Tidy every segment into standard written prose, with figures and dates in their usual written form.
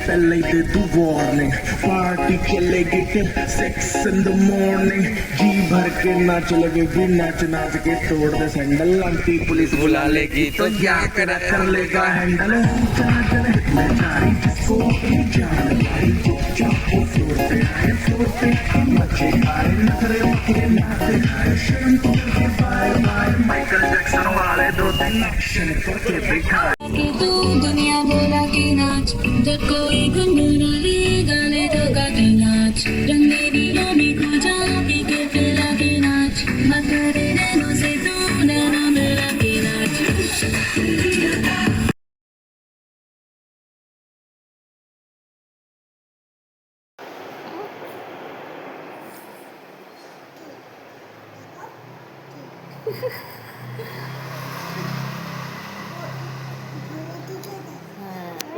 पहले दे तू warning party चलेगी के सेक्स इन द मॉर्निंग जी भर के नाच लगे भी नाच नाच के तोड़ दे सैंडल आंटी पुलिस बुला लेगी तो क्या करा कर लेगा हैंडल मैं जारी जिसको जान लाई चाहो फ्लोर पे आए मचे आए नखरे मखरे नाते आए शर्म तो के बाय बाय माइकल जैक्सन वाले दो दिन एक्शन करके दिखा कि तू दुनिया बोला कि नाच जब कोई गुनगुनाने गाने तो गा के नाच रंगे दिलों में खो जा पी के पिला के नाच मकरे नैनों से तू नैना मिला के नाच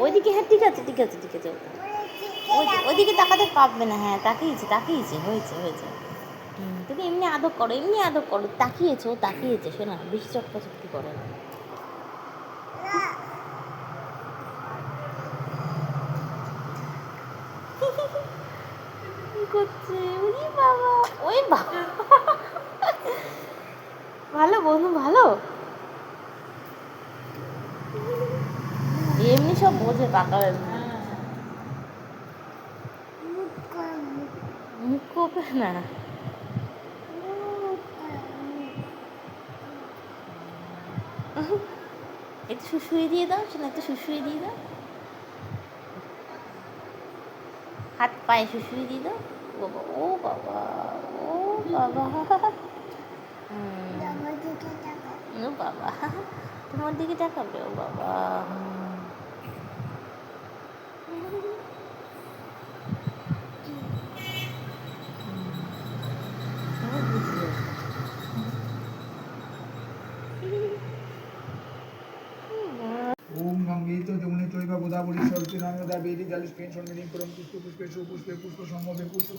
ওইদিকে, হ্যাঁ ঠিক আছে ঠিক আছে ঠিক আছে, ওইদিকে তাকাতে পারবে না। হ্যাঁ তাকিয়েছে তাকিয়েছে, হয়েছে হয়েছে। তুমি এমনি আদর করো, এমনি আদর করো। তাকিয়েছে, ও তাকিয়েছে, শোনা বেশি চটকাচটকি করে না। কি করছে? ওই বাবা, ওই বাবা, ভালো বন্ধু ভালো। এমনি সব বোঝে পাকা মুখ কোপে না। একটু শুশুয়ে দিয়ে দাও, শোনা একটু শুশুয়ে দিয়ে দাও, হাত পায়ে শুশুয়ে দিয়ে দাও। ও বাবা, ও বাবা, ও বাবা, ও বাবা তোমার দিকে তাকাবে। ও বাবা, ओम गंगे तो जमुने चैव गोदावरी सरस्वती नर्मदा वेदी जलेस्मिन् सन्निधिं कुरं पुष्पे सुपुष्पे पुष्पसंगमे पुष्प